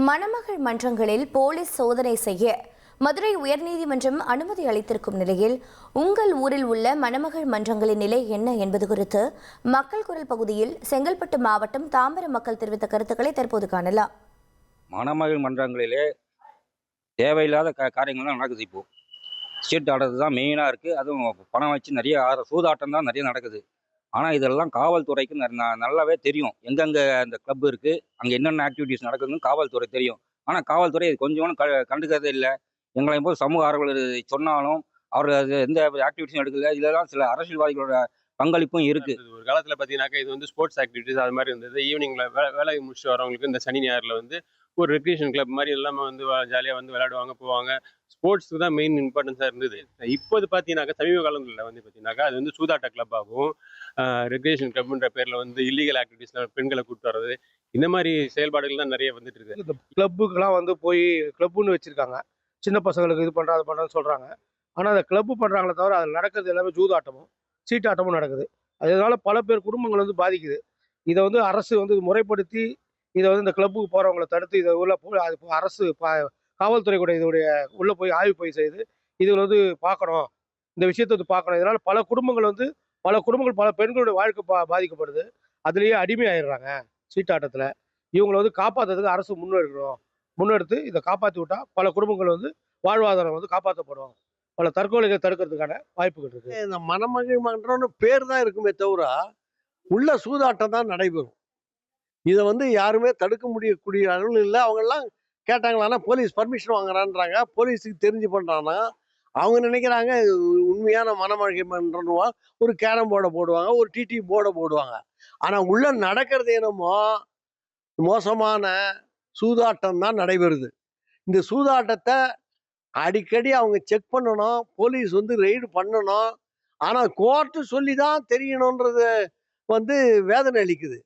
மணமகள் மன்றங்களில் போலீஸ் சோதனை செய்ய மதுரை உயர்நீதிமன்றம் அனுமதி அளித்திருக்கும் நிலையில் உங்கள் ஊரில் உள்ள மணமகள் மன்றங்களின் நிலை என்ன என்பது குறித்து மக்கள் குரல் பகுதியில் செங்கல்பட்டு மாவட்டம் தாம்பரம் மக்கள் தெரிவித்த கருத்துக்களை தற்போது காணலாம். மணமகள் மன்றங்களிலே தேவையில்லாத காரியங்கள் தான் நடக்குது. இப்போ சீட் ஆடுறது தான் மெயினாக இருக்குது. அதுவும் பணம் வச்சு நிறைய சூதாட்டம் தான் நிறைய நடக்குது. ஆனால் இதெல்லாம் காவல்துறைக்கு நல்லாவே தெரியும். எங்கெங்கே அந்த கிளப் இருக்குது, அங்கே என்னென்ன ஆக்டிவிட்டீஸ் நடக்குதுன்னு காவல்துறை தெரியும். ஆனால் காவல்துறை இது கொஞ்சம் கண்டுக்கிறதே இல்லை. எங்களை போது சமூக ஆர்வலர் சொன்னாலும் அவர்கள் அது எந்த ஆக்டிவிட்டிஸும் எடுக்கல. இதெல்லாம் சில அரசியல்வாதிகளோட பங்களிப்பும் இருக்குது. ஒரு காலத்தில் பார்த்தீங்கன்னாக்கா இது வந்து ஸ்போர்ட்ஸ் ஆக்டிவிட்டிஸ் அது மாதிரி இருந்தது. ஈவினிங்கில் வேலை முடிச்சுட்டு வரவங்களுக்கு இந்த சனி ஞாயிறில் வந்து ஒரு ரெக்ரியேஷன் கிளப் மாதிரி எல்லாமே வந்து ஜாலியாக வந்து விளையாடுவாங்க, போவாங்க. ஸ்போர்ட்ஸுக்கு தான் மெயின் இம்பார்ட்டன்ஸாக இருந்தது. இப்போது பார்த்தீங்கன்னாக்கா சமீப காலங்களில் வந்து பார்த்தீங்கன்னாக்கா அது வந்து சூதாட்ட கிளப்பாகவும் ரெக்ரியேஷன் கிளப்ன்ற பேரில் வந்து இல்லீகல் ஆக்டிவிட்டீஸில் பெண்களை கூப்பிட்டு வர்றது, இந்த மாதிரி செயல்பாடுகள் தான் நிறைய வந்துட்டு இருக்கு. இந்த கிளப்புக்கெல்லாம் வந்து போய் கிளப்புன்னு வச்சுருக்காங்க. சின்ன பசங்களுக்கு இது பண்ணுறது அது பண்ணுறதுன்னு சொல்கிறாங்க. ஆனால் அந்த கிளப்பு பண்ணுறாங்களே தவிர அதில் நடக்கிறது எல்லாமே சூதாட்டமும் சீட்டாட்டமும் நடக்குது. அதனால பல பேர் குடும்பங்கள் வந்து பாதிக்குது. இதை வந்து அரசு வந்து முறைப்படுத்தி இதை வந்து இந்த கிளப்புக்கு போகிறவங்களை தடுத்து இதை உள்ள அது அரசு காவல்துறை கூட இதோடைய உள்ளே போய் ஆய்வு போய் செய்து இதில் வந்து பார்க்கணும், இந்த விஷயத்தை வந்து பார்க்கணும். இதனால் பல குடும்பங்கள் பல பெண்களுடைய வாழ்க்கை பாதிக்கப்படுது. அதுலேயே அடிமை ஆயிடுறாங்க சீட்டாட்டத்தில். இவங்களை வந்து காப்பாற்றுறதுக்கு அரசு முன்னெடுத்து இதை காப்பாற்றி விட்டால் பல குடும்பங்கள் வந்து வாழ்வாதாரம் வந்து காப்பாற்றப்படும். பல தற்கொலைகள் தடுக்கிறதுக்கான வாய்ப்புகள் இருக்குது. இந்த மணமகள் மன்றம்னு பேர் தான் இருக்குமே தவிர உள்ள சூதாட்டம் தான் நடைபெறும். இதை வந்து யாருமே தடுக்க முடியக்கூடிய அளவில் இல்லை. அவங்கெல்லாம் கேட்டாங்களான்னா போலீஸ் பர்மிஷன் வாங்குறான்றாங்க. போலீஸுக்கு தெரிஞ்சு பண்ணுறான்னா அவங்க நினைக்கிறாங்க உண்மையான மணமகள் மன்றம்னுவா ஒரு கேரம் போர்டை போடுவாங்க, ஒரு டிடி போர்டை போடுவாங்க. ஆனால் உள்ள நடக்கிறது என்னமோ மோசமான சூதாட்டம் தான் நடைபெறுது. இந்த சூதாட்டத்தை அடிக்கடி அவங்க செக் பண்ணணும், போலீஸ் வந்து ரெய்டு பண்ணணும். ஆனால் கோர்ட்டு சொல்லி தான் தெரியணுன்றது வந்து வேதனை அளிக்குது.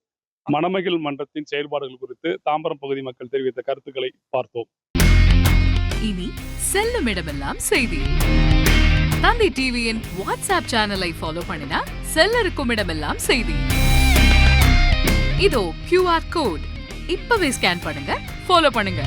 மணமகள் மன்றத்தின் செயல்பாடுகள் குறித்து தாம்பரம் பகுதி மக்கள் தெரிவித்த கருத்துக்களை பார்த்தோம். இனி செல்லும் இடமெல்லாம் செய்தி. தந்தை டிவியின் வாட்ஸ்அப் சேனலை ஃபாலோ பண்ணினா செல்ல இருக்கும் இடமெல்லாம் செய்தி. இதோ QR கோட் இப்பவே ஸ்கேன் பண்ணுங்க, ஃபாலோ பண்ணுங்க.